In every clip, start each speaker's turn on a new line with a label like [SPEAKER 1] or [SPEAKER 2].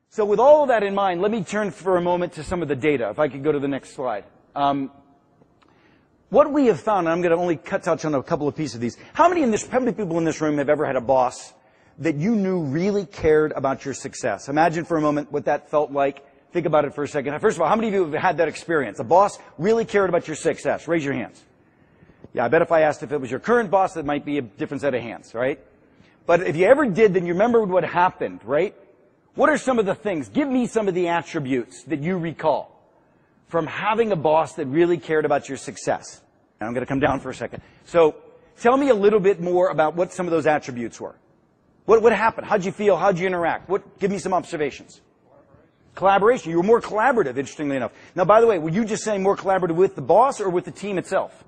[SPEAKER 1] So with all of that in mind, let me turn for a moment to some of the data. If I could go to the next slide. What we have found, and I'm going to only touch on a couple of pieces of these. How many people in this room have ever had a boss that you knew really cared about your success? Imagine for a moment what that felt like. Think about it for a second. First of all, how many of you have had that experience? A boss really cared about your success. Raise your hands. Yeah, I bet if I asked if it was your current boss, that might be a different set of hands, right? But if you ever did, then you remembered what happened, right? What are some of the things? Give me some of the attributes that you recall from having a boss that really cared about your success. And I'm going to come down for a second. So tell me a little bit more about what some of those attributes were. What happened? How'd you feel? How'd you interact? Give me some observations. Collaboration. You were more collaborative, interestingly enough. Now, by the way, were you just saying more collaborative with the boss or with the team itself?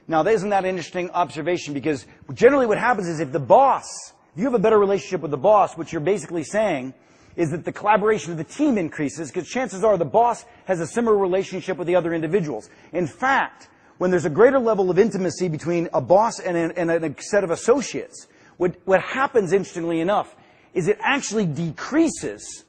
[SPEAKER 1] Now, isn't that an interesting observation? Because generally what happens is if you have a better relationship with the boss, what you're basically saying is that the collaboration of the team increases because chances are the boss has a similar relationship with the other individuals. In fact, when there's a greater level of intimacy between a boss and a set of associates, what happens, interestingly enough, is it actually decreases.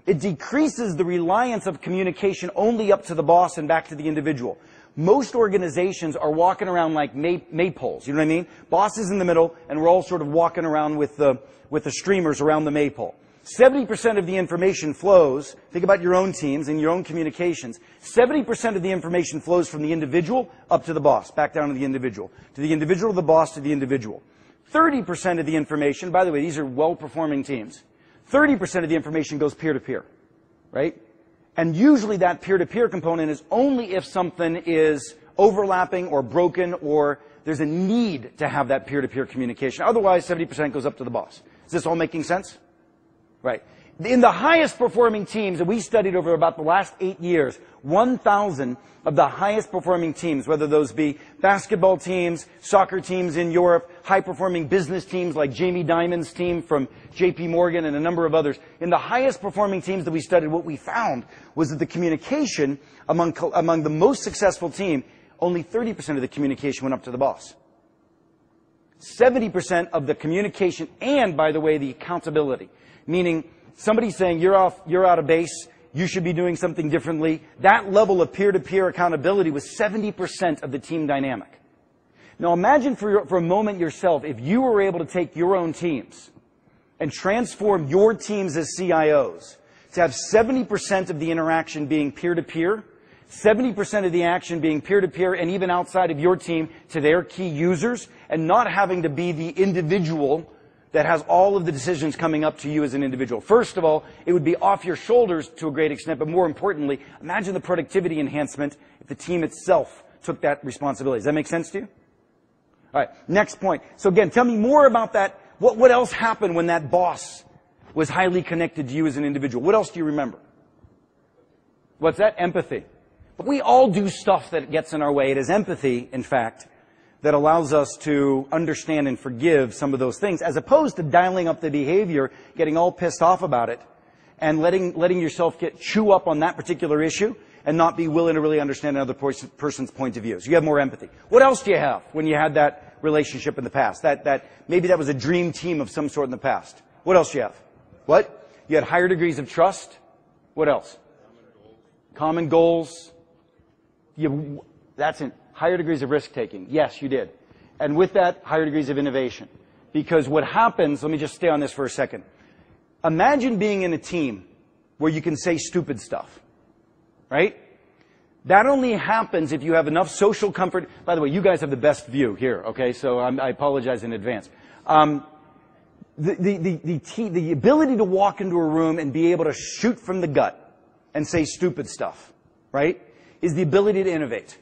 [SPEAKER 1] It decreases the reliance of communication only up to the boss and back to the individual. Most organizations are walking around like maypoles. You know what I mean? Boss is in the middle, and we're all sort of walking around with the streamers around the maypole. 70% of the information flows, think about your own teams and your own communications, 70% of the information flows from the individual up to the boss, back down to the individual, to the boss, to the individual. 30% of the information, by the way, these are well-performing teams, 30% of the information goes peer-to-peer, right? And usually that peer-to-peer component is only if something is overlapping or broken or there's a need to have that peer-to-peer communication. Otherwise, 70% goes up to the boss. Is this all making sense? Right. In the highest performing teams that we studied over about the last 8 years, 1,000 of the highest performing teams, whether those be basketball teams, soccer teams in Europe, high performing business teams like Jamie Dimon's team from JP Morgan and a number of others, in the highest performing teams that we studied, what we found was that the communication among the most successful team, only 30% of the communication went up to the boss. 70% of the communication and, by the way, the accountability. Meaning, somebody saying, you're out of base, you should be doing something differently. That level of peer-to-peer accountability was 70% of the team dynamic. Now imagine for a moment yourself, if you were able to take your own teams and transform your teams as CIOs to have 70% of the interaction being peer-to-peer, 70% of the action being peer-to-peer and even outside of your team to their key users, and not having to be the individual that has all of the decisions coming up to you as an individual. First of all, it would be off your shoulders to a great extent, but more importantly, imagine the productivity enhancement if the team itself took that responsibility. Does that make sense to you? All right, next point. So again, tell me more about that. What else happened when that boss was highly connected to you as an individual? What else do you remember? What's that? Empathy. But we all do stuff that gets in our way. It is empathy, in fact, that allows us to understand and forgive some of those things, as opposed to dialing up the behavior, getting all pissed off about it, and letting yourself chew up on that particular issue and not be willing to really understand another person's point of view. So you have more empathy. What else do you have when you had that relationship in the past? Maybe that was a dream team of some sort in the past. What else do you have? What? You had higher degrees of trust. What else? Common goals. That's it. Higher degrees of risk-taking. Yes, you did. And with that, higher degrees of innovation. Because what happens, let me just stay on this for a second. Imagine being in a team where you can say stupid stuff. Right? That only happens if you have enough social comfort. By the way, you guys have the best view here, okay? So I apologize in advance. The ability to walk into a room and be able to shoot from the gut and say stupid stuff, right, is the ability to innovate.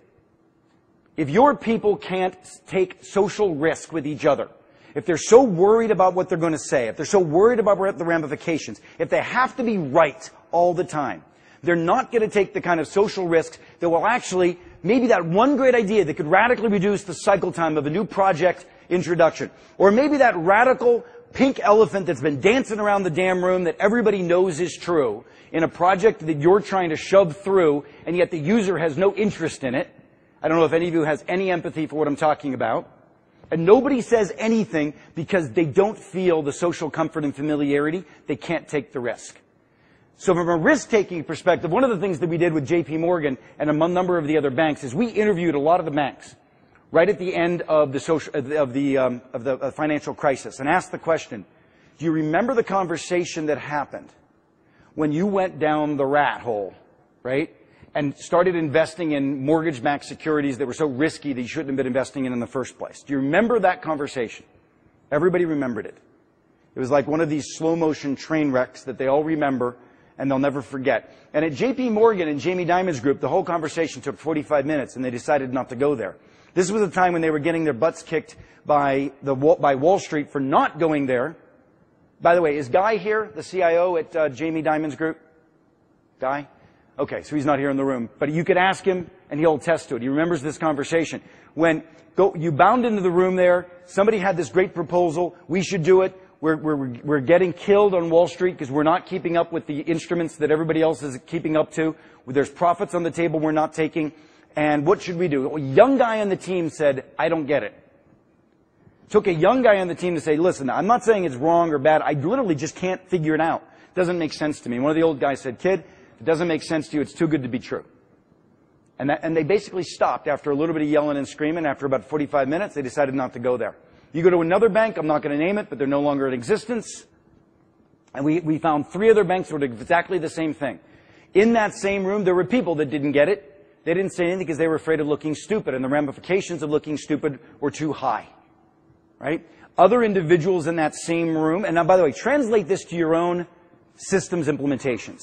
[SPEAKER 1] If your people can't take social risk with each other, if they're so worried about what they're going to say, if they're so worried about the ramifications, if they have to be right all the time, they're not going to take the kind of social risks that will actually, maybe that one great idea that could radically reduce the cycle time of a new project introduction, or maybe that radical pink elephant that's been dancing around the damn room that everybody knows is true in a project that you're trying to shove through, and yet the user has no interest in it. I don't know if any of you has any empathy for what I'm talking about. And nobody says anything because they don't feel the social comfort and familiarity. They can't take the risk. So from a risk-taking perspective, one of the things that we did with JP Morgan and a number of the other banks is we interviewed a lot of the banks right at the end of the financial crisis and asked the question, do you remember the conversation that happened when you went down the rat hole, right, and started investing in mortgage-backed securities that were so risky that you shouldn't have been investing in the first place? Do you remember that conversation? Everybody remembered it. It was like one of these slow-motion train wrecks that they all remember and they'll never forget. And at JP Morgan and Jamie Dimon's group, the whole conversation took 45 minutes and they decided not to go there. This was a time when they were getting their butts kicked by Wall Street for not going there. By the way, is Guy here, the CIO at Jamie Dimon's group? Guy? Okay, so he's not here in the room. But you could ask him and he'll attest to it. He remembers this conversation. When you bound into the room there, somebody had this great proposal, we should do it. We're getting killed on Wall Street because we're not keeping up with the instruments that everybody else is keeping up to. There's profits on the table we're not taking. And what should we do? A young guy on the team said, I don't get it. Took a young guy on the team to say, listen, I'm not saying it's wrong or bad. I literally just can't figure it out. It doesn't make sense to me. One of the old guys said, kid, if it doesn't make sense to you, it's too good to be true. And they basically stopped after a little bit of yelling and screaming. After about 45 minutes, they decided not to go there. You go to another bank, I'm not going to name it, but they're no longer in existence. And we found 3 other banks that were exactly the same thing. In that same room, there were people that didn't get it. They didn't say anything because they were afraid of looking stupid, and the ramifications of looking stupid were too high. Right? Other individuals in that same room, and now, by the way, translate this to your own systems implementations.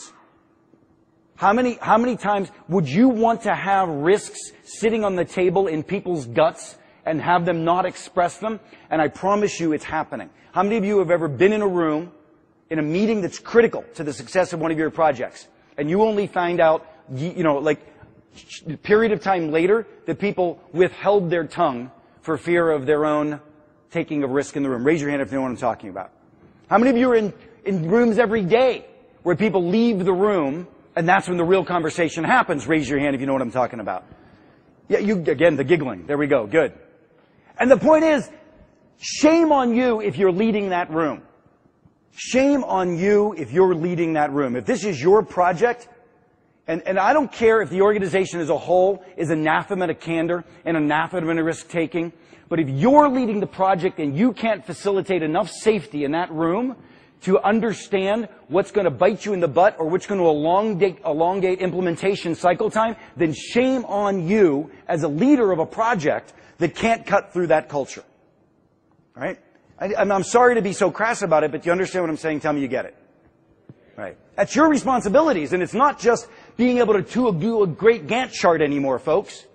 [SPEAKER 1] How many times would you want to have risks sitting on the table in people's guts and have them not express them? And I promise you it's happening. How many of you have ever been in a room, in a meeting that's critical to the success of one of your projects, and you only find out, like a period of time later, that people withheld their tongue for fear of their own taking of risk in the room? Raise your hand if you know what I'm talking about. How many of you are in rooms every day where people leave the room and that's when the real conversation happens? Raise your hand if you know what I'm talking about. Yeah, again, the giggling. There we go. Good. And the point is, shame on you if you're leading that room. Shame on you if you're leading that room. If this is your project, and I don't care if the organization as a whole is anathema to candor and anathema to risk-taking, but if you're leading the project and you can't facilitate enough safety in that room to understand what's going to bite you in the butt or what's going to elongate implementation cycle time, then shame on you as a leader of a project that can't cut through that culture. All right? I'm sorry to be so crass about it, but you understand what I'm saying? Tell me you get it. Right? That's your responsibilities, and it's not just being able to do a great Gantt chart anymore, folks.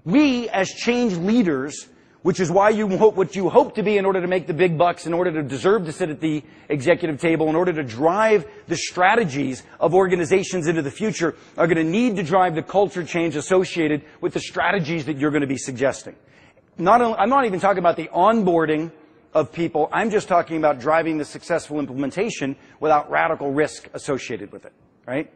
[SPEAKER 1] We, as change leaders, which is why what you hope to be in order to make the big bucks, in order to deserve to sit at the executive table, in order to drive the strategies of organizations into the future, are going to need to drive the culture change associated with the strategies that you're going to be suggesting. I'm not even talking about the onboarding of people. I'm just talking about driving the successful implementation without radical risk associated with it. Right?